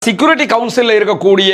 Security council இருக்கக்கூடிய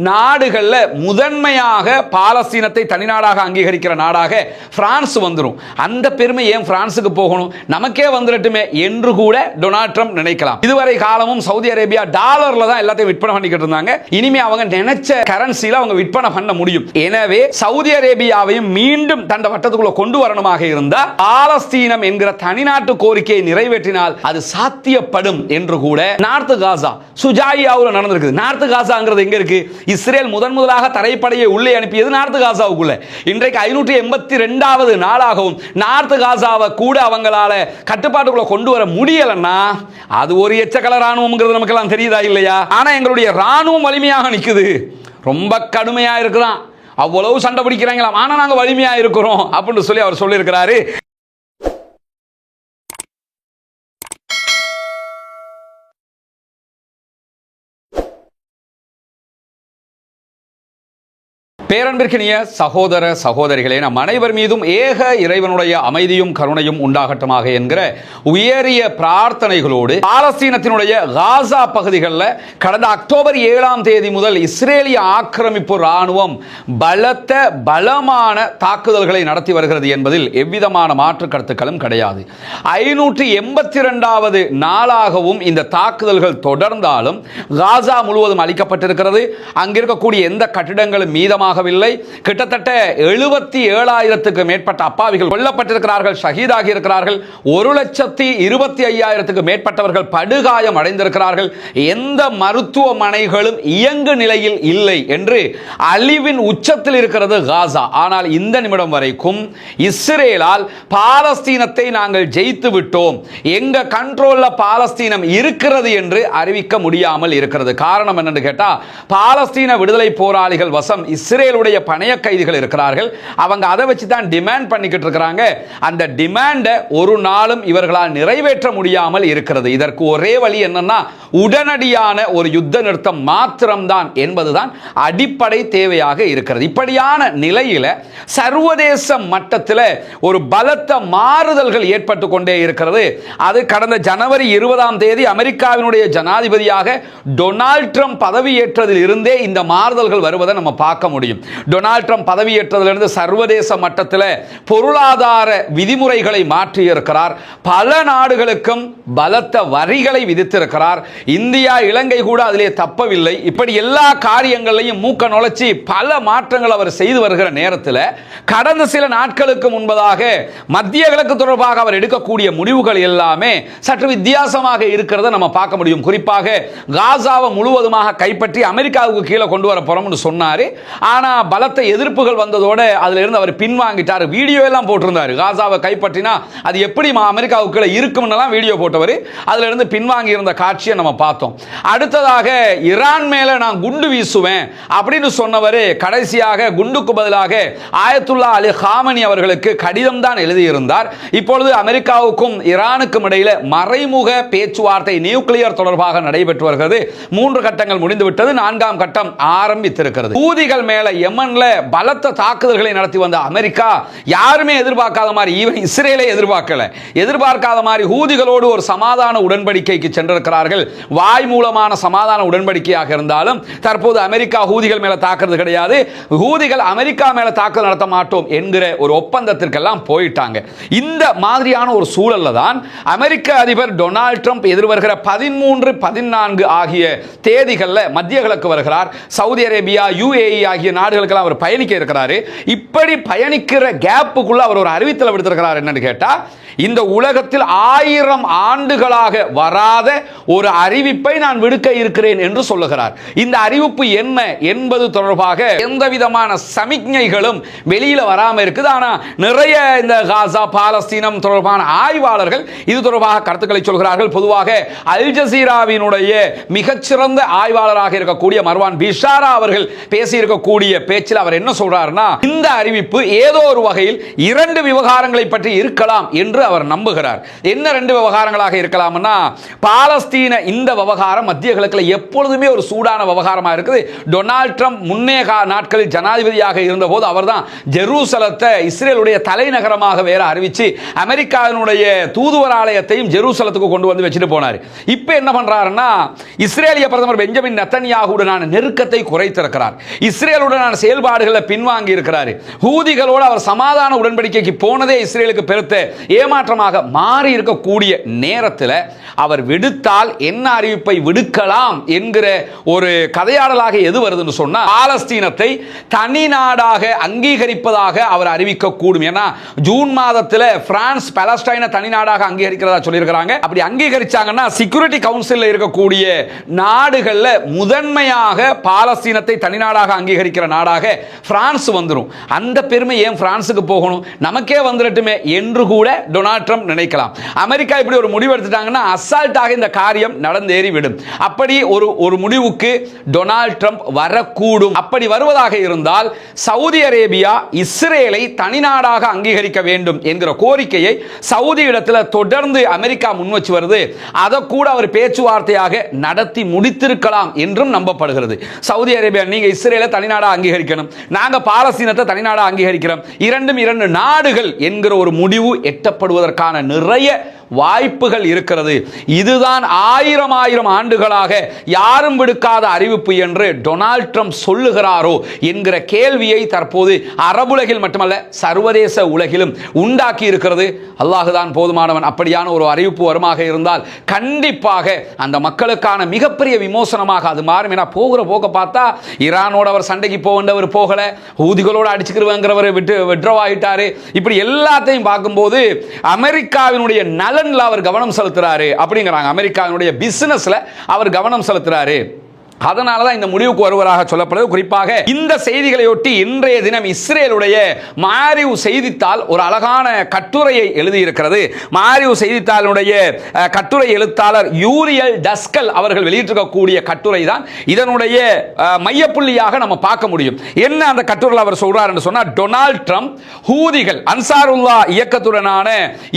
நாடுகள்ல முதன்மையாக பாலஸ்தீனத்தை தனிநாடாக அங்கீகரிக்கிற நாடாக பிரான்ஸ் வந்துரும். அந்த பெருமை ஏன் பிரான்சுக்கு போகணும், நமக்கே வந்துடட்டுமே என்று கூட டொனால்ட் ட்ரம்ப் நினைக்கலாம். இதுவரை காலமும் சவுதி அரேபியா டாலர்ல தான் எல்லாத்தையும் விற்பனை பண்ணிக்கிட்டு இருந்தாங்க. இனிமே அவங்க நினைச்ச கரன்சில அவங்க விற்பனை பண்ண முடியும். எனவே சவுதி அரேபியாவையும் மீண்டும் தண்ட வட்டத்துக்குள்ள கொண்டு வரணுமாக இருந்தா பாலஸ்தீனம் என்கிற தனிநாட்டு கோரிக்கையை நிறைவேற்றினால் அது சாத்தியப்படும் என்று கூட நார்த் காசா சுஜாயியாவுல நடந்திருக்கு. நார்த் காசாங்கிறது எங்க இருக்கு? இஸ்ரேல் முதலாக தரைப்படையை உள்ளே அனுப்பியது நார்த் காசாவுக்குள்ள. இன்றைக்கு 582வது நாளாகவும் நார்த் காசாவை கூட அவங்களால கட்டுப்பாட்டுக்குள்ள கொண்டு வர முடியலன்னா அது ஒரு எச்சக்கல ராணுவம்ங்கிறது நமக்கு எல்லாம் தெரியுதா இல்லையா? ஆனா எங்களுடைய ராணுவம் வலிமையாக நிக்குது, ரொம்ப கடுமையா இருக்குதான், அவ்வளவு சண்டை பிடிக்கிறாங்களாம், ஆனா நாங்க வலிமையா இருக்கிறோம் அப்படின்னு சொல்லி அவர் சொல்லியிருக்கிறாரு. பேரன்பிற்கினிய சகோதர சகோதரிகளே, நம் அனைவர் மீதும் ஏக இறைவனுடைய அமைதியும் கருணையும் உண்டாகட்டுமாக என்கிற உயரிய பிரார்த்தனைகளோடு பாலஸ்தீனத்தினுடைய காசா பகுதிகளில் கடந்த அக்டோபர் 7ஆம் தேதி முதல் இஸ்ரேலிய ஆக்கிரமிப்பு ராணுவம் பலமான தாக்குதல்களை நடத்தி வருகிறது என்பதில் எவ்விதமான மாற்று கருத்துக்களும் கிடையாது. 582வது நாளாகவும் இந்த தாக்குதல்கள் தொடர்ந்தாலும் காசா முழுவதும் அளிக்கப்பட்டிருக்கிறது. அங்கிருக்கக்கூடிய எந்த கட்டிடங்களும் மீதமாக கிட்டத்தட்ட 77,000க்கு மேற்பட்ட அப்பாவிகள் கொல்லப்பட்டிருக்கிறார்கள், ஷஹீதாகி இருக்கிறார்கள். 1,25,000க்கு மேற்பட்டவர்கள் படுகாயம் அடைந்திருக்கிறார்கள். எந்த மருத்துவமனைகளும் இயங்கு நிலையில் இல்லை என்று அழிவின் உச்சத்தில் இருக்கிறது காசா. ஆனால் இந்த நிமிடம் வரைக்கும் இஸ்ரேலால் பாலஸ்தீனத்தை நாங்கள் ஜெயித்து விட்டோம், எங்க கண்ட்ரோல்ல பாலஸ்தீனம் இருக்கிறது என்று அறிவிக்க முடியாமல் இருக்கிறது. காரணம் என்னன்னு கேட்டா, பாலஸ்தீன விடுதலை போராளிகள் வசம் இஸ்ரேலுடைய பணைய கைதிகள் இருக்கிறார்கள். அவங்க அதை வச்சு தான் டிமாண்ட் பண்ணிக்கிட்டு இருக்காங்க. அந்த டிமாண்டை ஒரு நாளும் இவர்களால் நிறைவேற்ற முடியாமல் இருக்கிறது. இதற்கு ஒரே வழி என்னன்னா, உடனடியான ஒரு யுத்த நிறுத்தம் மாத்திரம்தான் என்பதுதான் அடிப்படை தேவையாக இருக்கிறது. இப்படியான நிலையில சர்வதேச மட்டத்தில் ஒரு பலத்த மாறுதல்கள் ஏற்பட்டு கொண்டே இருக்கிறது. அது கடந்த ஜனவரி 20ஆம் தேதி அமெரிக்காவினுடைய ஜனாதிபதியாக டொனால்ட் ட்ரம்ப் பதவியேற்றதில் இருந்தே இந்த மாறுதல்கள் வருவதை நம்ம பார்க்க முடியும். டொனால்ட் ட்ரம்ப் பதவியேற்றதிலிருந்து சர்வதேச மட்டத்தில் பொருளாதார விதிமுறைகளை மாற்றி இருக்கிறார். பல நாடுகளுக்கும் பலத்த வரிகளை விதித்திருக்கிறார். இந்தியா இலங்கை கூட அதிலே தப்பவில்லை. இப்படி எல்லா காரியங்களையும் மூக்க நுழைச்சி பல மாற்றங்கள் அவர் செய்து வருகிற நேரத்தில் கடந்த சில நாட்களுக்கு முன்பதாக மத்திய கிழக்கு தொடர்பாக அவர் எடுக்கக்கூடிய முடிவுகள் எல்லாமே சற்று வித்தியாசமாக இருக்கிறத நம்ம பார்க்க முடியும். குறிப்பாக காசாவை முழுவதுமாக கைப்பற்றி அமெரிக்காவுக்கு கீழே கொண்டு வர போறோம்னு சொன்னாரு. ஆனா பலத்த எதிர்ப்புகள் வந்ததோட அதுல இருந்து அவர் பின்வாங்கிட்டார். வீடியோ எல்லாம் போட்டிருந்தாரு, காசாவை கைப்பற்றினா அது எப்படி அமெரிக்காவுக்குள்ள இருக்கும்னு வீடியோ போட்டவர் அதுல இருந்து பின்வாங்கி இருந்த காட்சியை நம்ம பார்த்தோம். அடுத்ததாக ஈரான் மேல நான் குண்டு வீசுவேன் அப்படின்னு சொன்னவர் கடைசியாக குண்டுக்கு பதிலாக ஆயத்துல்லா அலி காமனி அவர்களுக்கு கடிதம் தான் எழுதியிருந்தார். இப்பொழுது அமெரிக்காவுக்கும் ஈரானுக்கும் இடையில மறைமுக பேச்சுவார்த்தை நியூக்ளியர் தொடர்பாக நடைபெற்று வருகிறது. 3 கட்டங்கள் முடிந்துவிட்டது, 4ஆம் கட்டம் ஆரம்பித்திருக்கிறது. ஊதிகள் மேல யமன்ல பலத்த தாக்குதல்களை நடத்தி வந்த அமெரிக்கா யாருமே எதிர்பார்க்காத மாதிரி, ஈவன் இஸ்ரேலை எதிர்பார்க்காத மாதிரி ஹூதிகளோடு ஒரு சமாதான உடன்படிக்கைக்கு சென்றிருக்கிறார்கள். வாய் மூலமான சமாதான உடன்படிக்கையாக இருந்தாலும் தற்போது அமெரிக்கா ஹூதிகள் மேல தாக்குறது கிடையாது, ஹூதிகள் அமெரிக்கா மேல தாக்குதல் நடத்த மாட்டோம் என்கிற ஒரு ஒப்பந்தத்திற்கெல்லாம் போயிட்டாங்க. இந்த மாதிரியான ஒரு சூழல்ல தான் அமெரிக்க அதிபர் டொனால்ட் ட்ரம்ப் எதிர்வருகிற 13, 14 ஆகிய தேதிகளில் மத்திய கிழக்கு வருகிறார். சவுதி அரேபியா, UAE ஆகிய நாடுகளுக்கு அவர் பயணிக்க இருக்கிறாரு. இப்படி பயணிக்கிற கேப்புக்குள்ள அவர் ஒரு அறிவித்தல் விடுத்திருக்கிறார். என்னன்னு கேட்டா, இந்த உலகத்தில் 1000 ஆண்டுகளாக வராத ஒரு அறிவிப்பை நான் விடுக்க இருக்கிறேன் என்று சொல்லுகிறார். இந்த அறிவிப்பு என்ன என்பது தொடர்பாக எந்த விதமான சமிக்ஞைகளும் வெளியில வராம இருக்குது. ஆனா நிறைய இந்த காசா பாலஸ்தீனம் தொடர்பான ஆய்வாளர்கள் இது தொடர்பாக கருத்துக்களை சொல்கிறார்கள். பொதுவாக அல் ஜசீராவினுடைய மிகச்சிறந்த ஆய்வாளராக இருக்கக்கூடிய மர்வான் பிஷாரா அவர்கள் பேசியிருக்கக்கூடிய இருக்கக்கூடிய பேச்சில் அவர் என்ன சொல்றாருன்னா, இந்த அறிவிப்பு ஏதோ ஒரு வகையில் இரண்டு விவகாரங்களை பற்றி இருக்கலாம் என்று அவர் நம்புகிறார். என்ன ரெண்டு விவகாரங்களாக இருக்கலாம்னா, பாலஸ்தீன இந்த விவகாரம் மத்திய கிழக்கில் எப்பொழுதுமே ஒரு சூடான விவகாரமாக இருக்குது. டொனால்ட் ட்ரம்ப் முன்னே நாட்களில் ஜனாதிபதியாக இருந்தபோது அவர்தான் ஜெருசலத்தை இஸ்ரேலுடைய தலைநகரமாக வேற அறிவிச்சு அமெரிக்காவினுடைய தூதுவர் ஆலயத்தையும் ஜெருசலத்துக்கு கொண்டு வந்து வச்சுட்டு போனார். இப்போ என்ன பண்றாருன்னா, இஸ்ரேலிய பிரதமர் பெஞ்சமின் நெத்தன்யாகுவுடனான நெருக்கத்தை குறைத்திருக்கிறார். இஸ்ரேலுடனான செயல்பாடுகளை பின்வாங்கி இருக்கிறார். ஹூதிகளோடு அவர் சமாதான உடன்படிக்கைக்கு போனதே இஸ்ரேலுக்கு பெருத்த ஏமாற்றமாக மாறி இருக்கக்கூடிய நேரத்தில் அவர் விடுத்தால் என்ன அறிவிப்பை விடுக்கலாம் என்கிற ஒரு கதையாடலாக எது வருதுன்னு சொன்னா, பாலஸ்தீனத்தை தனி நாடாக அங்கீகரிப்பதாக அவர் அறிவிக்கக்கூடும். ஏன்னா ஜூன் மாதத்தில் பிரான்ஸ் பாலஸ்தீனை தனி நாடாக அங்கீகரிக்கிறதா சொல்லியிருக்கிறாங்க. அப்படி அங்கீகரிச்சாங்கன்னா செக்யூரிட்டி கவுன்சிலில் இருக்கக்கூடிய நாடுகள்ல முதன்மையாக பாலஸ்தீனத்தை தனி நாடாக அங்கீகரிக்கிற நாடாக பிரான்ஸ் வந்துடும். அந்த பெருமை ஏன் பிரான்ஸுக்கு போகணும், நமக்கே வந்துடட்டுமே என்று கூட டொனால்ட் ட்ரம்ப் நினைக்கலாம். அமெரிக்கா இப்படி ஒரு முடிவு எடுத்துட்டாங்கன்னா அசால்ட்டாக இந்த காரியம் நடந்தேறிவிடும். அப்படி ஒரு முடிவுக்கு டொனால்ட் ட்ரம்ப் வரக்கூடும். அப்படி வருவதாக இருந்தால் சவுதி அரேபியா இஸ்ரேலை தனிநாடாக அங்கீகரிக்க வேண்டும் என்கிற கோரிக்கையை சவுதி இடத்தில் தொடர்ந்து அமெரிக்கா முன்வச்சு வருது. அதை கூட அவர் பேச்சுவார்த்தையாக நடத்தி முடித்திருக்கலாம் என்றும் நம்பப்படுகிறது. சவுதி அரேபியா, நீங்க இஸ்ரேலை தனிநாடா அங்கீகரிக்கணும், நாங்க பாலஸ்தீனத்தை தனிநாடா அங்கீகரிக்கிறோம், இரண்டும் இரண்டு நாடுகள் என்கிற ஒரு முடிவு எட்டப்படுவதற்கான நிறைய வாய்ப்புகள் இருக்கிறது. இதுதான் ஆயிரம் ஆண்டுகளாக யாரும் விடுக்காத அறிவிப்பு என்று டொனால்ட் ட்ரம்ப் சொல்லுகிறாரோ என்கிற கேள்வியை தற்போது அரபுலகில் மட்டுமல்ல சர்வதேச உலகிலும் உண்டாக்கி இருக்கிறது. அல்லாஹுதான் போதுமானவன். அப்படியான ஒரு அறிவிப்பு வருமாக இருந்தால் கண்டிப்பாக அந்த மக்களுக்கான மிகப்பெரிய விமோசனமாக அது மாறும். என போகிற போக்க பார்த்தா ஈரானோட அவர் சண்டைக்கு போகின்றவர் போகல, ஊதிகளோடு அடிச்சுக்கிறவங்கிறவர் விட்ரவாயிட்டாரு. இப்படி எல்லாத்தையும் பார்க்கும்போது அமெரிக்காவினுடைய நல அவர் கவனம் செலுத்துறாரு அப்படிங்கிறாங்க. அமெரிக்காவினுடைய பிசினஸ்ல அவர் கவனம் செலுத்துறாரு. அதனால தான் இந்த முடிவுக்கு வருவதாக சொல்லப்படுது. குறிப்பாக இந்த செய்திகளையொட்டி இன்றைய தினம் இஸ்ரேலுடைய மாரிவ் செய்தித்தாள் ஒரு அழகான கட்டுரையை எழுதியிருக்கிறது. மாரிவ் செய்தித்தாளுடைய கட்டுரை எழுத்தாளர் யூரியல் டஸ்கல் அவர்கள் வெளியிட்டிருக்கக்கூடிய கட்டுரை தான் இதனுடைய மையப்புள்ளியாக நம்ம பார்க்க முடியும். என்ன அந்த கட்டுரையில் அவர் சொல்றார் என்று சொன்னால், டொனால்ட் ட்ரம்ப் ஹூதிகள் அன்சாருல்லா இயக்கத்துடனான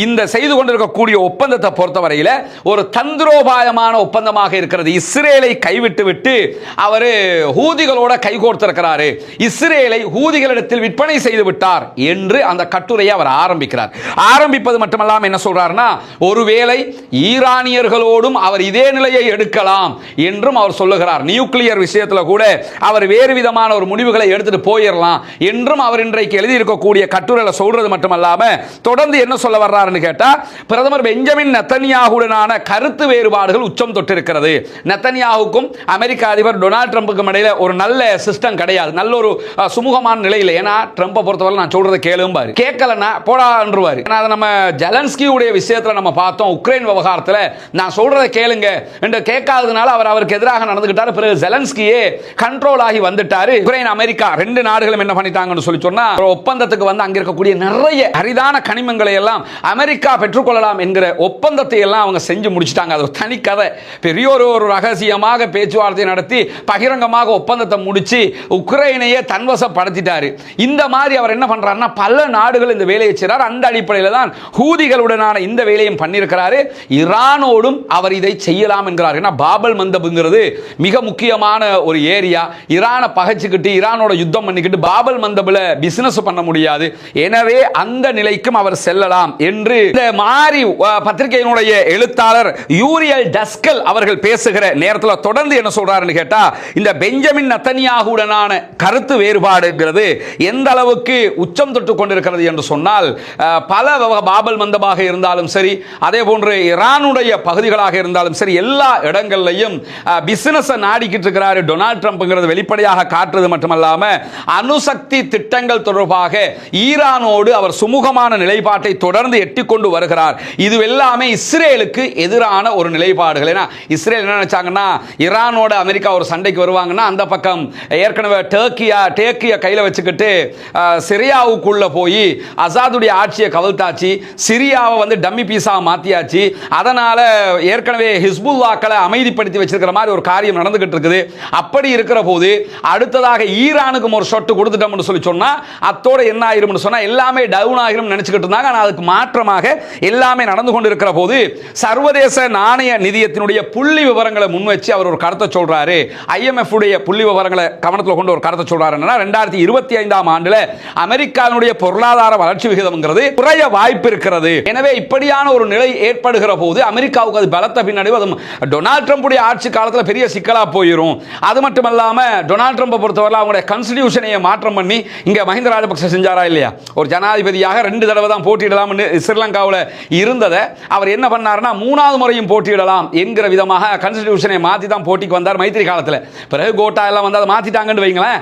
இந்த செய்து கொண்டிருக்கக்கூடிய ஒப்பந்தத்தை பொறுத்தவரையில் ஒரு தந்திரோபாயமான ஒப்பந்தமாக இருக்கிறது. இஸ்ரேலை கைவிட்டு விட்டு அவர் ஹூதிகளோட கைகோர்த்திருக்கிறார், இஸ்ரேலை ஹூதிகளிடத்தில் விற்பனை செய்து விட்டார் என்று அந்த கட்டுரையை அவர் ஆரம்பிக்கிறார். ஆரம்பிப்பது மட்டுமல்லாமல் என்ன சொல்றாருன்னா, ஒருவேளை ஈரானியர்களோடும் அவர் இதே நிலையை எடுக்கலாம் என்றும் அவர் சொல்லுகிறார். நியூக்ளியர் விஷயத்தில் கூட அவர் வேறு விதமான ஒரு முடிவுகளை எடுத்துட்டு போயிடலாம் என்றும் அவர் இன்றைக்கு எழுதியிருக்கக்கூடிய கட்டுரையில் சொல்றது மட்டுமல்லாம தொடர்ந்து என்ன சொல்ல வர்றாருன்னு கேட்டா, பிரதமர் பெஞ்சமின் நெத்தன்யாகுடனான கருத்து வேறுபாடுகள் உச்சம் தொட்டிருக்கிறது. நெத்தன்யாகுக்கும் அமெரிக்க அதிபர் டொனால்ட் ட்ரம்புக்கும் இடையில ஒரு நல்ல சிஸ்டம் கிடையாது, நல்ல ஒரு சுமூகமான நிலையில். ஏன்னா ட்ரம்பை பொறுத்தவரை நான் சொல்றதை கேளும்பாரு, கேட்கலன்னா போடான்றுவாரு. அதை நம்ம ஜெலன்ஸ்கியுடைய விஷயத்தில் நம்ம பார்த்தோம். உக்ரைன் விவகாரத்தில் நான் சொல்றதை கேளுங்க என்று கேட்காததுனால அவருக்கு எதிராக நடந்துகிட்டாரு. பிறகு ஜெலன்ஸ்கியே கண்ட்ரோல் ஆகி வந்துட்டாரு. உக்ரைன் அமெரிக்கா ரெண்டு நாடுகளும் என்ன பண்ணிட்டாங்கன்னு சொல்லி சொன்னா, ஒப்பந்தத்துக்கு வந்து அங்க இருக்கக்கூடிய நிறைய அரிதான கனிமங்களை எல்லாம் அமெரிக்கா பெற்றுக்கொள்ளலாம் என்கிற ஒப்பந்தத்தை எல்லாம் அவங்க செஞ்சு முடிச்சிட்டாங்க. அது தனி கதை. பெரிய ஒரு ரகசியமாக பேச்சுவார்த்தை நடத்தி பகிரங்கமாக ஒப்பந்தத்தை முடிச்சு உக்ரைனையே தன்வசப்படுத்திட்டாரு. இந்த மாதிரி அவர் என்ன பண்றாருன்னா, பல நாடுகள் இந்த வேலையை செய்றார். அந்த அடிப்படையில் தான் ஹூதிகளுடனான இந்த வேலையும் பண்ணியிருக்கிறாரு. ஈரானோடும் அவர் இதை செய்யலாம் என்கிறார். ஏன்னா பாபல் மந்தப்ங்கிறது மிக முக்கியமான ஒரு ஏரியா. ஈரானை பகைச்சுக்கிட்டு ஈரானோட யுத்தம் பண்ணிக்கிட்டு பாபல் மந்தப்ல பிசினஸ் பண்ண முடியாது. எனவே அந்த நிலைக்கும் அவர் செல்லலாம் என்று இந்த மாரி பத்திரிகையினுடைய எழுத்தாளர் யூரியல் டஸ்கல் அவர்கள் பேசுகிற நேரத்தில் தொடர்ந்து என்ன சொல்றாருன்னு கேட்டா, இந்த பெஞ்சமின் நெத்தன்யாகுடனான கருத்து வேறுபாடுங்கிறது எந்த அளவுக்கு உச்சம் தொட்டு கொண்டிருக்கிறது என்று சொன்னால், பல பாபல் மந்தபாக இருந்தாலும் சரி, அதே போன்று ஈரானுடைய பகுதிகளாக இருந்தாலும் சரி, எல்லா இடங்கள்லையும் பிசினஸ் நாடிக்கிட்டு இருக்கிறாரு டொனால்ட் ட்ரம்ப்ங்கிறது வெளிப்படையாக காட்டுறது மட்டுமல்லாம அணுசக்தி திட்டங்கள் தொடர்பாக ஈரானோடு அவர் சுமூகமான நிலைப்பாட்டை தொடர்ந்து எட்டிக்கொண்டு வருகிறார். இது எல்லாமே இஸ்ரேலுக்கு எதிரான ஒரு நிலைப்பாடுகள். ஏன்னா இஸ்ரேல் என்ன நினைச்சாங்கன்னா, ஈரானோட அமெரிக்கா ஒரு சண்டைக்கு வருவாங்கன்னா அந்த பக்கம் ஏற்கனவே டேக்கிய கையில் வச்சுக்கிட்டு சிரியாவுக்குள்ள போய் அசாதுடைய ஆட்சியை கவிழ்த்தாச்சு, சிரியாவை வந்து டம்மி பீஸா மாத்தியாச்சு. அதனால ஏற்கனவே ஹிஸ்புல்லாக்களை அமைதிப்படுத்தி வச்சிருக்கிற மாதிரி ஒரு காரியம் நடந்துகிட்டு இருக்குது. அப்படி இருக்கிற போது அடுத்ததாக ஈரானுக்கு ஒரு ஷொட்டு கொடுத்துட்டோம்னு சொல்லி சொன்னா அத்தோட என்ன ஆயிரும்னு சொன்னா எல்லாமே டவுன் ஆகிரும் நினைச்சுக்கிட்டு இருந்தாங்க. ஆனால் அதுக்கு மாற்றமாக எல்லாமே நடந்து கொண்டிருக்கிற போது சர்வதேச நாணய நிதியத்தினுடைய புள்ளி விவரங்களை முன்வச்சு அவர் ஒரு கருத்தை சொல்றாரு. IMF உடைய புள்ளி விவரங்களை கவனத்தில் கொண்டு ஒரு கருத்தை சொல்றாரு. 2025ஆம் ஆண்டுல அமெரிக்காவுடைய பொருளாதார வளர்ச்சி விகிதம்ங்கிறது குறைய வாய்ப்பு இருக்கிறது. எனவே இப்படியான ஒரு நிலை ஏற்படுகிற போது அமெரிக்காவுக்கு அது பலத்த பின்னடைவு. டொனால்ட் ட்ரம்ப் உடைய ஆட்சி காலத்தில் பெரிய சிக்கலா போயிடும். அது மட்டுமல்லாம டொனால்ட் ட்ரம்ப் பொறுத்தவரை அவங்களுடைய கான்ஸ்டிடியூஷனை மாற்றம் பண்ணி இங்க மஹிந்த ராஜபக்ச செஞ்சாரா இல்லையா, ஒரு ஜனாதிபதியாக 2 தடவை தான் போட்டியிடலாம் ஸ்ரீலங்காவில் இருந்ததை அவர் என்ன பண்ணாருன்னா 3வது முறையும் போட்டியிடலாம் என்கிற விதமாக கான்ஸ்டிடியூஷனை மாற்றி தான் போட்டிக்கு வந்தார் மைத்திரி காலத்தில். பிறகு கோட்டா எல்லாம் வந்து அதை மாற்றிட்டாங்கன்னு வைங்களேன்.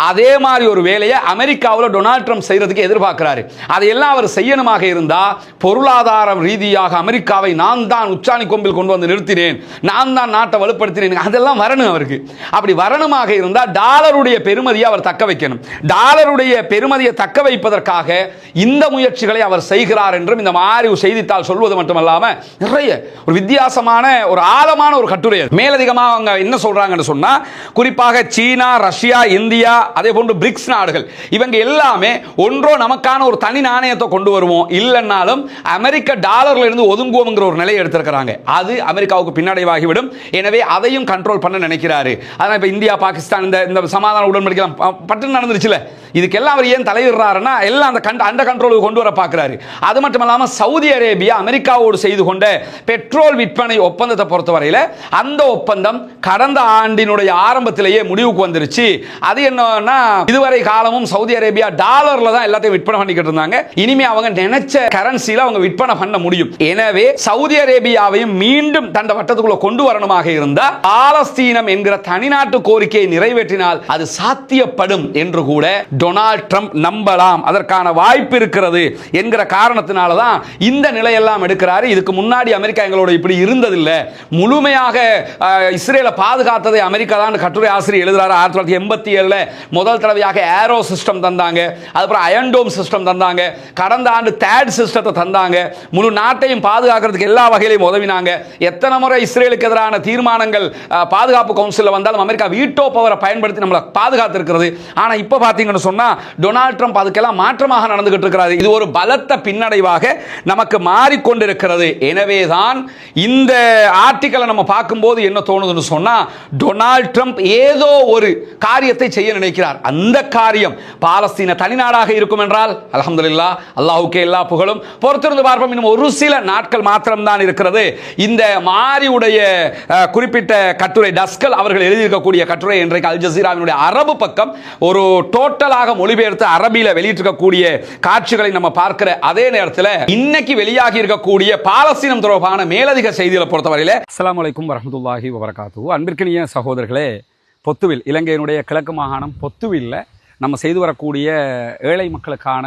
அதே மாதிரி ஒரு வேலையை அமெரிக்காவில் டொனால்ட் ட்ரம்ப் செய்யறதுக்கு எதிர்பார்க்கிறாரு. அதையெல்லாம் அவர் செய்யணுமாக இருந்தா பொருளாதார ரீதியாக அமெரிக்காவை நான் தான் உச்சாணி கொம்பில் கொண்டு வந்து நிறுத்தினேன், நான் தான் நாட்டை வலுப்படுத்தினேன், அதெல்லாம் வரணும் அவருக்கு. அப்படி வரணுமாக இருந்தா டாலருடைய பெருமதியை அவர் தக்க வைக்கணும். டாலருடைய பெருமதியை தக்க வைப்பதற்காக இந்த முயற்சிகளை அவர் செய்கிறார் என்றும் இந்த மாதிரி செய்தித்தாள் சொல்வது மட்டுமல்லாம நிறைய ஒரு வித்தியாசமான ஒரு ஆழமான ஒரு கட்டுரை. மேலதிகமாக அவங்க என்ன சொல்றாங்கன்னு சொன்னா குறிப்பாக சீனா, ரஷ்யா, இந்தியா, அதே போன்று பிரிக்ஸ் நாடுகள் இவங்க எல்லாமே ஒன்றோ நமக்கான ஒரு தனி நாணயத்தை கொண்டு வருவோம், இல்லைன்னாலும் அமெரிக்க டாலர்ல இருந்து ஒதுங்குவோம்ங்கிற ஒரு நிலையை எடுத்திருக்கிறாங்க. அது அமெரிக்காவுக்கு பின்னடைவாகிவிடும். எனவே அதையும் கண்ட்ரோல் பண்ண நினைக்கிறாரு. அதனால இப்ப இந்தியா பாகிஸ்தான் இந்த சமாதான உடன்படிக்கை பட்டு நடந்துருச்சுல, இதுக்கெல்லாம் அவர் ஏன் தலையிடுறாருன்னா எல்லாம் அந்த கண்ட்ரோலுக்கு கொண்டு வர பார்க்கிறாரு. அது மட்டும் இல்லாமல் சவுதி அரேபியா அமெரிக்காவோடு செய்து கொண்ட பெட்ரோல் விற்பனை ஒப்பந்தத்தை பொறுத்தவரையில் அந்த ஒப்பந்தம் கடந்த ஆண்டினுடைய ஆரம்பத்திலேயே முடிவுக்கு வந்துருச்சு. அது என்னன்னா இதுவரை காலமும் சவுதி அரேபியா டாலர்ல தான் எல்லாத்தையும் விற்பனை பண்ணிக்கிட்டு இருந்தாங்க. இனிமே அவங்க நினைச்ச கரன்சில அவங்க விற்பனை பண்ண முடியும். எனவே சவுதி அரேபியாவையும் மீண்டும் தண்ட வட்டத்துக்குள்ள கொண்டு வரணுமாக இருந்தால் பாலஸ்தீனம் என்கிற தனிநாட்டு கோரிக்கையை நிறைவேற்றினால் அது சாத்தியப்படும் என்று கூட டொனால்ட் ட்ரம்ப் நம்பலாம். அதற்கான வாய்ப்பு இருக்கிறது என்கிற காரணத்தினால தான் இந்த நிலையெல்லாம் எடுக்கிறாரு. இதுக்கு முன்னாடி அமெரிக்கா எங்களோட இப்படி இருந்ததில்லை, முழுமையாக இஸ்ரேலை பாதுகாத்ததை அமெரிக்கா தான் கட்டுரை ஆசிரியர் எழுதுறாரு. 1987 முதல் தடவையாக ஏரோ சிஸ்டம் தந்தாங்க, அதுக்கப்புறம் அயன்டோம் சிஸ்டம் தந்தாங்க, கடந்த ஆண்டு தேட் சிஸ்டத்தை தந்தாங்க, முழு நாட்டையும் பாதுகாக்கிறதுக்கு எல்லா வகையிலையும் உதவினாங்க. எத்தனை முறை இஸ்ரேலுக்கு எதிரான தீர்மானங்கள் பாதுகாப்பு கவுன்சிலில் வந்தாலும் அமெரிக்கா வீட்டோ பவரை பயன்படுத்தி நம்மளை பாதுகாத்து இருக்கிறது. ஆனா இப்ப பாத்தீங்கன்னு சொன்னா டொனால்ட் ட்ரம்ப் அதுக்கெல்லாம் மாற்றமாக நடந்துகிட்டு இருக்கிறார். இது ஒரு பலத்த பின்னடைவாக நமக்கு மாறிக்கொண்டிருக்கிறது. எனவேதான் இந்த ஆர்டிக்கலை நம்ம பார்க்கும்போது என்ன தோணுதுன்னு சொன்னா டொனால்ட் ட்ரம்ப் ஏதோ ஒரு காரியத்தை செய்ய நினைக்கிறார். அந்த காரியம் பாலஸ்தீன தனிநாடாக இருக்கும் என்றால் அல்ஹம்துலில்லாஹ், அல்லாஹ்வுக்கே எல்லா புகழும். பொறுத்திருந்து பார்ப்போம். இன்னும் ஒரு சில நாட்கள் மாத்திரம்தான் இருக்கிறது. இந்த மாரியுடைய குறிப்பிட்ட கட்டுரை டஸ்கல் அவர்கள் எழுதியிருக்கக்கூடிய கட்டுரை இன்றைக்கு அல் ஜசீராவினுடைய அரபு பக்கம் ஒரு டோட்டலாக மொழிபெயர்த்து அரபியில வெளியிட்டிருக்கக்கூடிய காட்சிகளை நம்ம பார்க்கிற அதே நேரத்தில் இன்னைக்கு வெளியாகி இருக்கக்கூடிய பாலஸ்தீனம் தொடர்பான மேலதிக செய்திகளை பொறுத்தவரையில அஸ்ஸலாமு அலைக்கும் வரஹ்மத்துல்லாஹி வபரகாத்துஹு. அன்பிற்கினிய சகோதரர்களே, பொத்துவில் இலங்கையினுடைய கிழக்கு மாகாணம் பொத்துவில்ல நம்ம செய்து வரக்கூடிய ஏழை மக்களுக்கான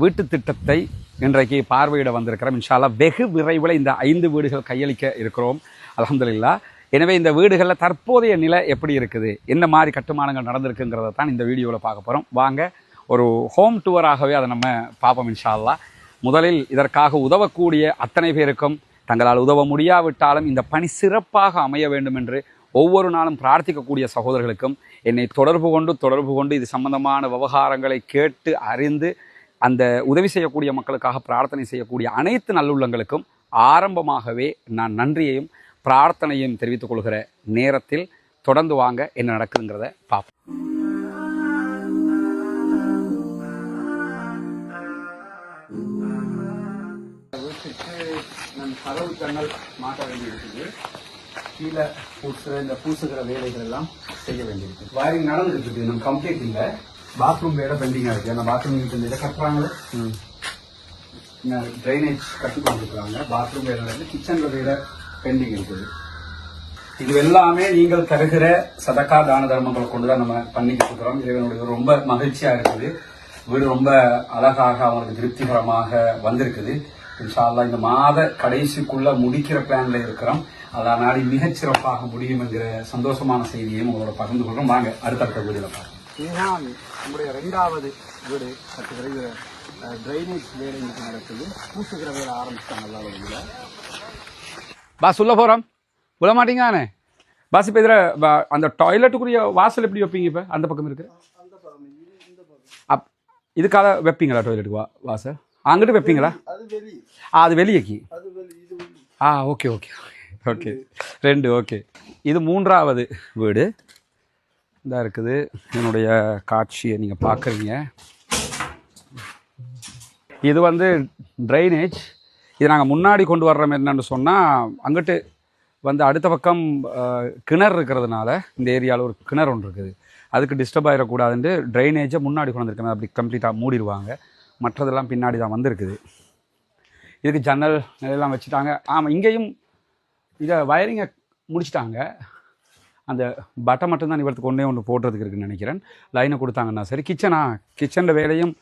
வீட்டு திட்டத்தை இன்றைக்கு பார்வையிட வந்திருக்கிறோம். இன்ஷா அல்லாஹ் வெகு விரைவில் இந்த 5 வீடுகள் கையளிக்க இருக்கிறோம் அல்ஹம்துலில்லாஹ். எனவே இந்த வீடுகளில் தற்போதைய நிலை எப்படி இருக்குது, என்ன மாதிரி கட்டுமானங்கள் நடந்திருக்குங்கிறத தான் இந்த வீடியோவில் பார்க்க போகிறோம். வாங்க ஒரு ஹோம் டூராகவே அதை நம்ம பார்ப்போம் இன்ஷா அல்லாஹ். முதலில் இதற்காக உதவக்கூடிய அத்தனை பேருக்கும், தங்களால் உதவ முடியாவிட்டாலும் இந்த பணி சிறப்பாக அமைய வேண்டும் என்று ஒவ்வொரு நாளும் பிரார்த்திக்கக்கூடிய சகோதரர்களுக்கும் என்னை தொடர்பு கொண்டு இது சம்பந்தமான விவகாரங்களை கேட்டு அறிந்து அந்த உதவி செய்யக்கூடிய மக்களுக்காக பிரார்த்தனை செய்யக்கூடிய அனைத்து நல்லுள்ளங்களுக்கும் ஆரம்பமாகவே நான் நன்றியையும் பிரார்த்தனையும் தெரிவித்துக் கொள்கிற நேரத்தில் தொடர்ந்து வாங்க என்ன நடக்குதுங்கிறத பார்ப்போம். கதவு ஜன்னல் மாட்ட வேண்டியிருக்குது. கீழே பூசுகிற வேலைகள் எல்லாம் செய்ய வேண்டியிருக்கு. வயரிங் நடந்துட்டு இருக்கு, நம்ம கம்ப்ளீட் இல்லை. பாத்ரூம் வேலை பெண்டிங்காக இருக்கு. அந்த பாத்ரூம் கட்டுறாங்களே, ட்ரைனேஜ் கட்டி கொண்டிருக்கிறாங்க. பாத்ரூம் வேலை நடந்து, கிச்சன்ல வேலை பெண்டிங் இருக்குது. இது எல்லாமே நீங்கள் தருகிற சதக்கா தான தர்மங்களை கொண்டுதான் நம்ம பண்ணிக்கிட்டு இருக்கிறோம். இறைவனுடைய ரொம்ப மகிழ்ச்சியா இருக்குது. வீடு ரொம்ப அழகாக அவங்களுக்கு திருப்திகரமாக வந்திருக்குது. இன்ஷா அல்லாஹ் இந்த மாத கடைசிக்குள்ள முடிக்கிற பிளான்ல இருக்கிறோம். அதான் நாளை மிகச்சிறப்பாக முடியும் என்கிற சந்தோஷமான செய்தியையும் உங்களோட பகிர்ந்து கொள்றோம். வாங்க அடுத்தடுத்த வீடியோல பார்க்கலாம். இதுதான் நம்முடைய 2வது வீடு சற்று விரைவில் ட்ரைனேஜ் வேலை இன்னைக்கு நடக்குது. பூசுகிற வேலை ஆரம்பிச்சிட்டாங்க எல்லா வழியில். பாஸ் உள்ள போகிறோம். விட மாட்டீங்க தானே பாஸ்? இப்போ இதில் அந்த டாய்லெட்டுக்குரிய வாசல் எப்படி வைப்பீங்க? இப்போ அந்த பக்கம் இருக்கு. இதுக்காக வைப்பீங்களா டாய்லெட்டுக்கு வாசல்? அங்கிட்டு வைப்பீங்களா? அது வெளியேக்கி. Okay okay okay 2 okay. இது 3வது வீடு இதாக இருக்குது. என்னுடைய காட்சியை நீங்கள் பார்க்குறீங்க. இது வந்து ட்ரைனேஜ். இது நாங்கள் முன்னாடி கொண்டு வர்றோம். என்னென்னு சொன்னால் அங்கிட்டு வந்து அடுத்த பக்கம் கிணறு இருக்கிறதுனால இந்த ஏரியாவில் ஒரு கிணறு ஒன்று இருக்குது. அதுக்கு டிஸ்டர்ப் ஆகிடக்கூடாதுன்ட்டு ட்ரைனேஜை முன்னாடி கொண்டு வந்திருக்கேன். அப்படி கம்ப்ளீட்டாக மூடிடுவாங்க. மற்றதெல்லாம் பின்னாடி தான் வந்திருக்குது. இதுக்கு ஜன்னல் நிலையெல்லாம் வச்சுட்டாங்க. ஆமாம், இங்கேயும் இதை வயரிங்கை முடிச்சிட்டாங்க. அந்த பட்டை மட்டும்தான் இவரத்துக்கு ஒன்று போடுறதுக்கு இருக்குதுன்னு நினைக்கிறேன். லைனை கொடுத்தாங்கன்னா சரி. கிச்சனில் வேலையும்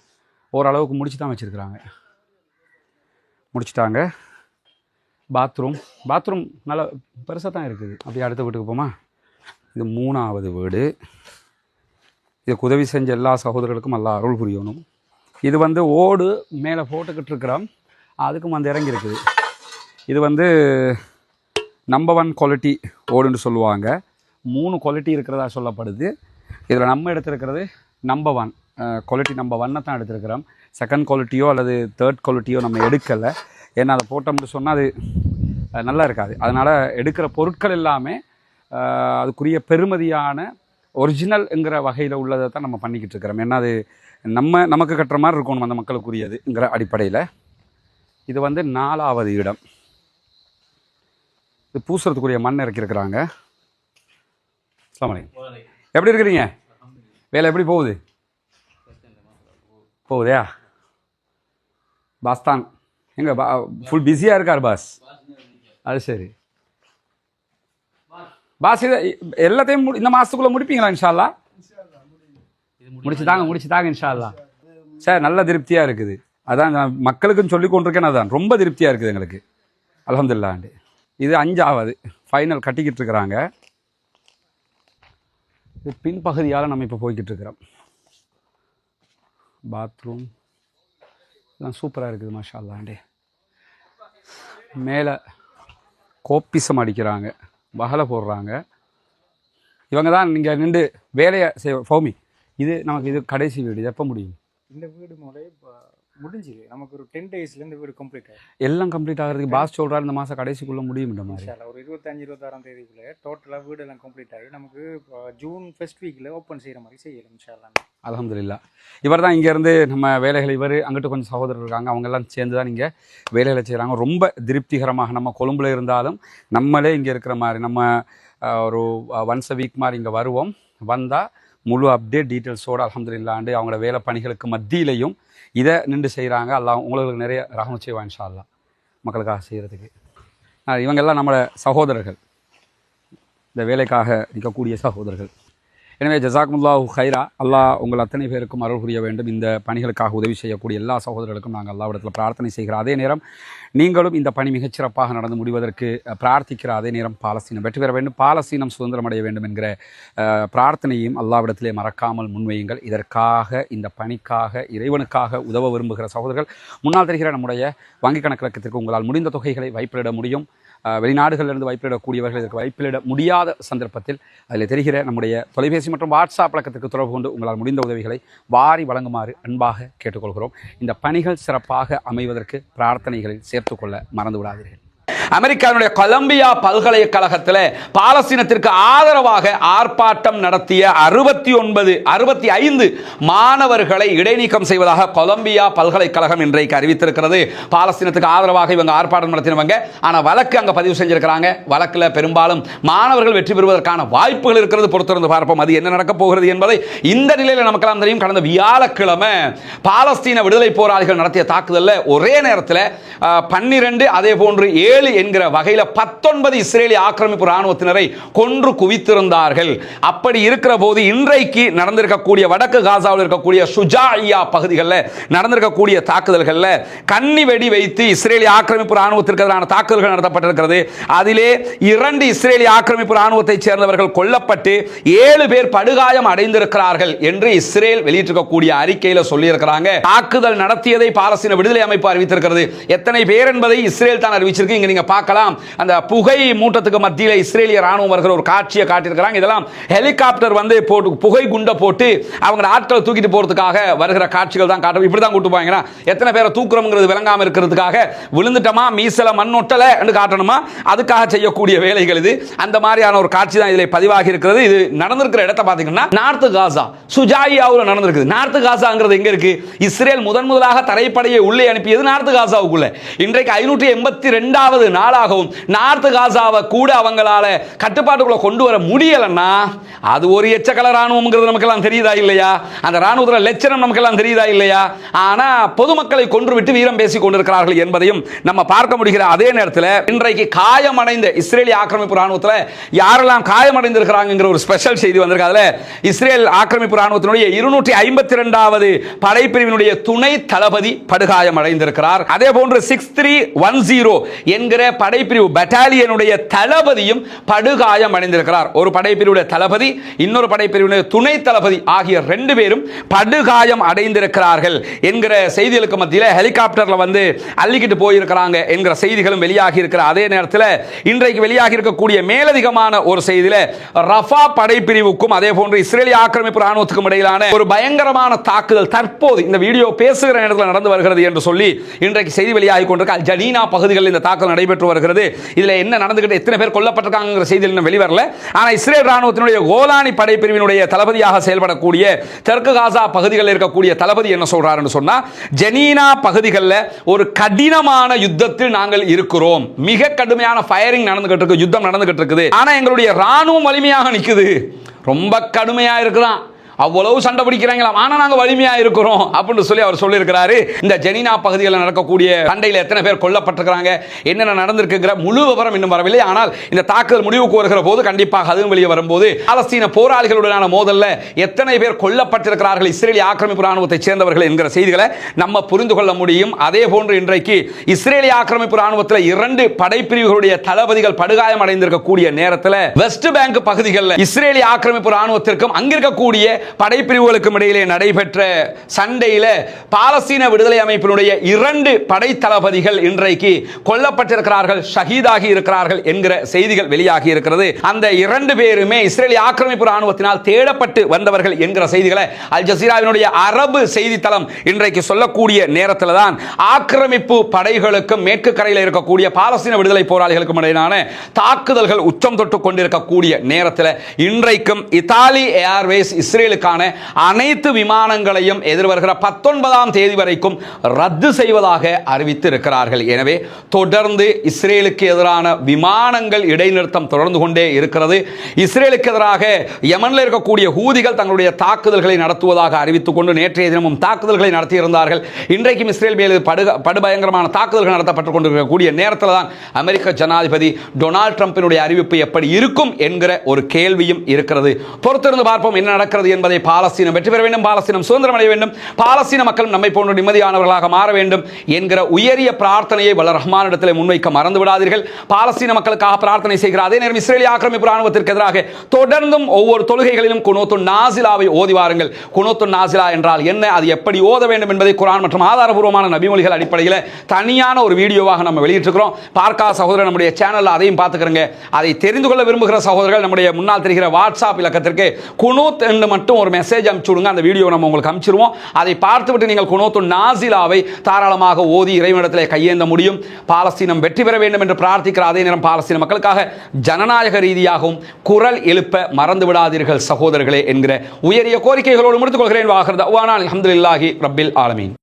ஓரளவுக்கு முடிச்சு தான் வச்சுருக்குறாங்க. முடிச்சிட்டாங்க. பாத்ரூம் நல்லா பெருசாக தான் இருக்குது. அப்படியே அடுத்த வீட்டுக்கு போமா. இது 3வது வீடு. இதுக்கு உதவி செஞ்ச எல்லா சகோதரர்களுக்கும் நல்லா அருள் புரியணும். இது வந்து ஓடு மேலே போட்டுக்கிட்டு இருக்கிறோம். அதுக்கும் வந்து இறங்கி இருக்குது. இது வந்து நம்பர் 1 குவாலிட்டி ஓடுன்னு சொல்லுவாங்க. 3 குவாலிட்டி இருக்கிறதா சொல்லப்படுது. இதில் நம்ம எடுத்துருக்கிறது நம்பர் 1 குவாலிட்டி. நம்பர் 1 தான் எடுத்துருக்கிறோம். செகண்ட் குவாலிட்டியோ அல்லது தேர்ட் குவாலிட்டியோ நம்ம எடுக்கலை. ஏன்னா அதை போட்டோம்னு சொன்னால் அது நல்லா இருக்காது. அதனால் எடுக்கிற பொருட்கள் எல்லாமே அதுக்குரிய பெருமதியான ஒரிஜினல்ங்கிற வகையில் உள்ளதை தான் நம்ம பண்ணிக்கிட்டு இருக்கிறோம். ஏன்னா அது நமக்கு கட்டுற மாதிரி இருக்கணும் அந்த மக்களுக்குரியதுங்கிற அடிப்படையில். இது வந்து 4வது இடம். இது பூசுறதுக்குரிய மண் இறக்கியிருக்கிறாங்க. அஸ்ஸலாமு அலைக்கும். எப்படி இருக்கிறீங்க? வேலை எப்படி போகுதா? பாஸ் தான் எங்க ஃபுல் பிஸியாக இருக்கார் பாஸ்? அது சரி பாஸ். இதை எல்லாத்தையும் இந்த மாதத்துக்குள்ளே முடிப்பீங்களா? இன்ஷா அல்லாஹ் முடிச்சு தாங்க இன்ஷா அல்லாஹ். சார் நல்ல திருப்தியாக இருக்குது. அதான் நான் மக்களுக்குன்னு சொல்லி கொண்டிருக்கேன். அதான் ரொம்ப திருப்தியாக இருக்குது எங்களுக்கு. அல்ஹம்துலில்லாஹ். இது 5வது ஃபைனல் கட்டிக்கிட்டு இருக்கிறாங்க. இது பின்பகுதியால் நம்ம இப்போ போய்கிட்டு இருக்கிறோம். பாத்ரூம் எல்லாம் சூப்பராக இருக்குது மாஷா அல்லாஹ். மேலே கோப்பிசம் அடிக்கிறாங்க, பகலை போடுறாங்க. இவங்க தான் நீங்கள் நின்று வேலையை ஃபௌமி. இது நமக்கு இது கடைசி வீடு. இது எப்போ முடியும்? இந்த வீடு முடிஞ்சுது. நமக்கு ஒரு 10 daysல இந்த வீடு கம்ப்ளீட் ஆகும். எல்லாம் கம்ப்ளீட் ஆகிறதுக்கு பாஸ் சொல்கிறாரு இந்த மாதம் கடைசிக்குள்ளே முடியும். இந்த மாதிரி ஒரு 25-26 தேதிக்குள்ளே டோட்டலாக வீடு எல்லாம் கம்ப்ளீட் ஆகி நமக்கு ஜூன் ஃபர்ஸ்ட் வீக்கில் ஓப்பன் செய்கிற மாதிரி செய்யலாம் இன்ஷா அல்லாஹ். அல்ஹம்துலில்லாஹ். இவர் தான் இங்கேருந்து நம்ம வேலைகள். இவர் அங்கிட்டு கொஞ்சம் சகோதரர் இருக்காங்க. அவங்கெல்லாம் சேர்ந்து தான் இங்கே வேலைகளை செய்கிறாங்க. ரொம்ப திருப்திகரமாக. நம்ம கொழும்புல இருந்தாலும் நம்மளே இங்கே இருக்கிற மாதிரி நம்ம ஒரு ஒன்ஸ் a வீக் மாதிரி இங்கே வருவோம். வந்தால் முழு அப்டேட் டீட்டெயில்ஸோடு அல்ஹம்துலில்லாஹ் அவங்களோட வேலை பணிகளுக்கு மத்தியிலையும் இதை நின்று செய்கிறாங்க. அல்லாஹ் உங்களுக்கு நிறைய ரஹமத் செய்வான் இன்ஷா அல்லாஹ் மக்களுக்காக செய்கிறதுக்கு. இவங்கெல்லாம் நம்மளோட சகோதரர்கள், இந்த வேலைக்காக நிற்கக்கூடிய சகோதரர்கள். எனவே ஜஸாக்குமுல்லாஹு ஹைரா. அல்லாஹ் உங்கள் அத்தனை பேருக்கும் அருள் புரிய வேண்டும். இந்த பணிகளுக்காக உதவி செய்யக்கூடிய எல்லா சகோதரர்களுக்கும் நாங்கள் அல்லாஹ்விடத்தில் பிரார்த்தனை செய்கிறோம். அதே நேரம் நீங்களும் இந்த பணி மிகச்சிறப்பாக நடந்து முடிவதற்கு பிரார்த்திக்கிற அதே நேரம் பாலஸ்தீனம் வெற்றி பெற வேண்டும், பாலஸ்தீனம் சுதந்திரம் அடைய வேண்டும் என்கிற பிரார்த்தனையும் அல்லாஹ்விடத்திலே மறக்காமல் முன்வையுங்கள். இதற்காக இந்த பணிக்காக இறைவனுக்காக உதவ விரும்புகிற சகோதரர்கள் முன்னால் தெரிகிற நம்முடைய வங்கிக் கணக்கிற்கு உங்களால் முடிந்த தொகைகளை வைப்பிலிட முடியும். வெளிநாடுகளிலிருந்து வைப்பிலிடக்கூடியவர்கள் இதற்கு வைப்பிலிட முடியாத சந்தர்ப்பத்தில் அதில் தெரிகிற நம்முடைய தொலைபேசி மற்றும் வாட்ஸ்அப் பழக்கத்திற்கு தொடர்பு கொண்டு உங்களால் முடிந்த உதவிகளை வாரி வழங்குமாறு அன்பாக கேட்டுக்கொள்கிறோம். இந்த பணிகள் சிறப்பாக அமைவதற்கு பிரார்த்தனைகளில் சேர்த்துக்கொள்ள மறந்து விடாதீர்கள். அமெரிக்காவினுடைய கொலம்பியா பல்கலைக்கழகத்தில் பாலஸ்தீனத்திற்கு ஆதரவாக ஆர்ப்பாட்டம் நடத்திய 65 மாணவர்களை இடைநீக்கம் செய்வதாக கொலம்பியா பல்கலைக்கழகம் இன்றைக்கு அறிவித்திருக்கிறது. பாலஸ்தீனத்துக்கு ஆதரவாக இவங்க ஆர்ப்பாட்டம் நடத்தினவங்க. ஆனால் வழக்கு அங்கே பதிவு செஞ்சிருக்கிறாங்க. வழக்கில் பெரும்பாலும் மாணவர்கள் வெற்றி பெறுவதற்கான வாய்ப்புகள் இருக்கிறது. பொறுத்திருந்து பார்ப்போம் அது என்ன நடக்கப் போகிறது என்பதை. இந்த நிலையில் நமக்கெல்லாம் தெரியும், கடந்த வியாழக்கிழமை பாலஸ்தீன விடுதலை போராளிகள் நடத்திய தாக்குதலில் ஒரே நேரத்தில் 12 அதே போன்று 7 என்கிற வகையில் 19 இஸ்ரேலிய ஆக்கிரமிப்பு ராணுவத்தினரை கொன்று குவித்திருந்தார்கள். அப்படி இருக்கிற போது இன்றைக்கு நடந்திருக்கக்கூடிய வடக்கு காசாவில் இருக்கக்கூடிய சுஜாஇயா பகுதிகளில் நடந்திருக்கக்கூடிய தாக்குதல்களில் கன்னி வெடி வைத்து இஸ்ரேலிய ஆக்கிரமிப்பு ராணுவத்திற்கு எதிரான தாக்குதல்கள் நடத்தப்பட்டிருக்கிறது. அதிலே 2 இஸ்ரேலிய ஆக்கிரமிப்பு ராணுவத்தைச் சேர்ந்தவர்கள் கொல்லப்பட்டு 7 பேர் படுகாயம் அடைந்திருக்கிறார்கள் என்று இஸ்ரேல் வெளியிட்டிருக்கக்கூடிய அறிக்கையில் சொல்லியிருக்கிறாங்க. தாக்குதல் நடத்தியதை பாலஸ்தீன விடுதலை அமைப்பு அறிவித்திருக்கிறது. எத்தனை பேர் என்பதை இஸ்ரேல் தான் அறிவிச்சிருக்கு. இங்க நீங்க பார்க்கலாம், அந்த புகை மூட்டத்துக்கு மத்தியில் இஸ்ரேலிய ராணுவம் வருகிற ஒரு காட்சியை காட்டியிருக்கிறாங்க. இதெல்லாம் ஹெலிகாப்டர் வந்து போட்டு புகை குண்டை போட்டு அவங்க ஆட்களை தூக்கிட்டு போறதுக்காக வருகிற காட்சிகள் தான் காட்டும். இப்படி தான் கூட்டு போவாங்கன்னா எத்தனை பேரை தூக்குறோம்ங்கிறது விளங்காம இருக்கிறதுக்காக விழுந்துட்டோமா மீசல மண்ணொட்டல என்று காட்டணுமா, அதுக்காக செய்யக்கூடிய வேலைகள் இது. அந்த மாதிரியான ஒரு காட்சி தான் இதில் பதிவாகி இருக்கிறது. இது நடந்திருக்கிற இடத்தை பார்த்தீங்கன்னா நார்த் காசா சுஜாயியாவில் நடந்திருக்குது. நார்த் காசாங்கிறது எங்க இருக்கு? இஸ்ரேல் முதலாக தரைப்படையை உள்ளே அனுப்பியது நார்த் காசாவுக்குள்ள. இன்றைக்கு 582வது நாளாகவும் நார்த் காசாவை கூட அவங்களால கட்டுப்பாட்டுக்குள்ள கொண்டு வர முடியலன்னா அது ஒரு எச்சக்கல ராணுவம்ங்கிறது நமக்கெல்லாம் தெரியுதா இல்லையா? அந்த ராணுவத்தில் லட்சணம் நமக்கெல்லாம் தெரியுதா இல்லையா? ஆனா பொதுமக்களை கொன்று விட்டு வீரம் பேசிக் கொண்டிருக்கிறார்கள் என்பதையும் நம்ம பார்க்க முடிகிற அதே நேரத்தில் இன்றைக்கு காயமடைந்த இஸ்ரேலிய ஆக்கிரமிப்பு ராணுவத்தில் யாரெல்லாம் காயமடைந்திருக்கிறாங்கிற ஒரு ஸ்பெஷல் செய்தி வந்திருக்கு. அதுல இஸ்ரேல் ஆக்கிரமிப்பு ராணுவத்தினுடைய 252வது படைப்பிரிவினுடைய துணை தளபதி படுகாயம் அடைந்திருக்கிறார். அதே போன்று 6310 என்கிற படைப்பிரிவு பட்டாலியனுடைய தளபதியும் படுகாயம் அடைந்திருக்கிறார். ஒரு படைப்பிரிவுடைய தளபதி, இன்னொரு படைப்பிரிவினுடைய துணை தளபதி ஆகிய 2 பேரும் படுகாயம் அடைந்திருக்கிறார்கள் என்கிற செய்திகளுக்கு மத்தியில் ஹெலிகாப்டர்ல வந்து அள்ளிக்கிட்டு போயிருக்கிறாங்க என்கிற செய்திகளும் வெளியாகி இருக்கிற அதே நேரத்தில் இன்றைக்கு வெளியாகி இருக்கக்கூடிய மேலதிகமான ஒரு செய்தியில ரஃபா படைப்பிரிவுக்கும் அதே போன்று இஸ்ரேலிய ஆக்கிரமிப்பு ராணுவத்துக்கும் இடையிலான ஒரு பயங்கரமான தாக்குதல் தற்போது இந்த வீடியோ பேசுகிற நேரத்தில் நடந்து வருகிறது என்று சொல்லி இன்றைக்கு செய்தி வெளியாகி கொண்டிருக்க அல் ஜனீனா பகுதிகளில் இந்த தாக்குதல் நடைபெற்று வருகிறது. இதுல என்ன நடந்துகிட்டு எத்தனை பேர் கொல்லப்பட்டிருக்காங்கிற செய்தியில் இன்னும் வெளிவரல. ஆனா இஸ்ரேல் ராணுவத்தினுடைய கோலானி படைப்பிரிவினுடைய தளபதியாக செயல்படக்கூடிய தெற்கு காசா பகுதிகளில் இருக்கக்கூடிய தளபதி என்ன சொல்றாருன்னு சொன்னா, ஜனீனா பகுதிகளில் ஒரு கடினமான யுத்தத்தில் நாங்கள் இருக்கிறோம். மிக கடுமையான ஃபயரிங் நடந்துகிட்டு இருக்கு, யுத்தம் நடந்துகிட்டு இருக்குது. ஆனா எங்களுடைய ராணுவம் வலிமையாக நிக்குது. ரொம்ப கடுமையா இருக்குதான், அவ்வளவு சண்டை பிடிக்கிறாங்களாம், ஆனா நாங்க வலிமையா இருக்கிறோம் அப்படின்னு சொல்லி அவர் சொல்லியிருக்கிறாரு. இந்த ஜெனினா பகுதிகளில் நடக்கக்கூடிய சண்டையில் எத்தனை பேர் கொல்லப்பட்டிருக்கிறாங்க, என்னென்ன நடந்திருக்குங்கிற முழு விவரம் இன்னும் வரவில்லை. ஆனால் இந்த தாக்குதல் முடிவுக்கு வருகிற போது கண்டிப்பாக அதுவும் வெளியே வரும்போது பாலஸ்தீன போராளிகளுடனான மோதல்ல எத்தனை பேர் கொல்லப்பட்டிருக்கிறார்கள் இஸ்ரேலிய ஆக்கிரமிப்பு ராணுவத்தை சேர்ந்தவர்கள் என்கிற செய்திகளை நம்ம புரிந்து கொள்ள முடியும். அதே போன்று இன்றைக்கு இஸ்ரேலிய ஆக்கிரமிப்பு ராணுவத்தில் 2 படைப்பிரிவுகளுடைய தளபதிகள் படுகாயம் அடைந்திருக்கக்கூடிய நேரத்தில் வெஸ்ட் பேங்க் பகுதிகளில் இஸ்ரேலிய ஆக்கிரமிப்பு ராணுவத்திற்கும் அங்கிருக்கக்கூடிய படைப்பிரிவுகளுக்கும் இடையிலே நடைபெற்ற சண்டையில பாலஸ்தீன விடுதலை அமைப்பினுடைய 2 படை தளபதிகள் இன்றைக்கு கொல்லப்பட்டிருக்கிறார்கள், ஷஹீதாகி இருக்கிறார்கள் என்கிற செய்திகள் வெளியாகி இருக்கிறது. அந்த 2 பேருமே இஸ்ரேலிய ஆக்கிரமிப்பு ராணுவத்தினால் தேடப்பட்டு வந்தவர்கள் என்கிற செய்திகளை அல் ஜசீராவினுடைய அரபு செய்தித்தளம் இன்றைக்கு சொல்லக்கூடிய நேரத்தில் தான் ஆக்கிரமிப்பு படைகளுக்கும் மேற்கு கரையில் இருக்கக்கூடிய பாலஸ்தீன விடுதலை போராளிகளுக்கும் இடையிலான தாக்குதல்கள் உச்சம் தொட்டு கொண்டிருக்கக்கூடிய நேரத்தில் இன்றைக்கும் இத்தாலி ஏர்வேஸ் இஸ்ரேலுக்கு அனைத்து விமானங்களையும் எதிர்வருகிற 19ஆம் தேதி வரைக்கும் ரத்து செய்வதாக அறிவித்து இருக்கிறார்கள். எனவே தொடர்ந்து இஸ்ரேலுக்கு எதிரான விமானங்கள் இடைநிறுத்தம் தொடர்ந்து கொண்டே இருக்கிறது. இஸ்ரேலுக்கு எதிராக யமனில் இருக்கக்கூடிய ஹூதிகள் தங்களுடைய தாக்குதல்களை நடத்துவதாக அறிவித்துக் கொண்டு நேற்றைய தினமும் தாக்குதல்களை நடத்தியிருந்தார்கள். இன்றைக்கும் இஸ்ரேல் மேல் படுபயங்கரமான தாக்குதல்கள் நடத்தப்பட்டுக் கொண்டிருக்கக்கூடிய நேரத்தில் தான் அமெரிக்க ஜனாதிபதி டொனால்ட் ட்ரம்பினுடைய அறிவிப்பு எப்படி இருக்கும் என்கிற ஒரு கேள்வியும் இருக்கிறது. பொறுத்திருந்து பார்ப்போம் என்ன நடக்கிறது என்பதை. பாலஸ்தீனம் வெற்றி பெற வேண்டும், பாலஸ்தீனம் சுதந்திரம் அடைய வேண்டும், பாலஸ்தீன மக்கள் நம்மை போன்ற நிம்மதியானவர்களாக மாற வேண்டும் என்கிற உயரிய பிரார்த்தனையை வல்ல ரஹ்மானிடத்தில் முன்வைக்க மறந்து விடாதீர்கள். பாலஸ்தீன மக்களுக்காக பிரார்த்தனை செய்கிற அதே நேரம் இஸ்ரேலிய ஆக்கிரமிப்பு ராணுவத்திற்கு எதிராக தொடர்ந்தும் ஒவ்வொரு தொழுகைகளிலும் குனூத்துன் நாசிலாவை ஓதி வாருங்கள். குனூத்துன் நாசிலா என்றால் என்ன, அது எப்படி ஓத வேண்டும் என்பதை குர்ஆன் மற்றும் ஆதாரபூர்வமான நபிமொழிகள் அடிப்படையில் தனியான ஒரு வீடியோவாக நம்ம வெளியிட்டிருக்கிறோம். பார்க்காத சகோதரர் நம்முடைய சேனலில் அதையும் பார்த்துக்கிறங்க. அதை தெரிந்து கொள்ள விரும்புகிற சகோதரர்கள் நம்முடைய முன்னால் தெரிகிற வாட்ஸ்அப் இலக்கத்திற்கு குனூத் என்று மட்டும் ஒரு மெசேஜ் அனுப்பிச்சுடுங்க. அந்த வீடியோ நம்ம உங்களுக்கு அனுப்பிச்சிருவோம். அதை பார்த்துவிட்டு நீங்கள் குனூத்துன் நாசிலாவை தாராளமாக ஓதி இறைவனிடத்திலே கையேந்த முடியும். பாலஸ்தீனம் வெற்றி பெற வேண்டும் என்று பிரார்த்திக்கிற அதே நேரம் பாலஸ்தீன மக்களுக்காக ஜனநாயக ரீதியாகவும் குரல் எழுப்ப மறந்து விடாதீர்கள் சகோதரர்களே என்கிற உயரிய கோரிக்கைகளோடு முடித்துக் கொள்கிறேன். வாஹிர் தஅவானா அல்ஹம்துலில்லாஹி ரப்பில் ஆலமீன்.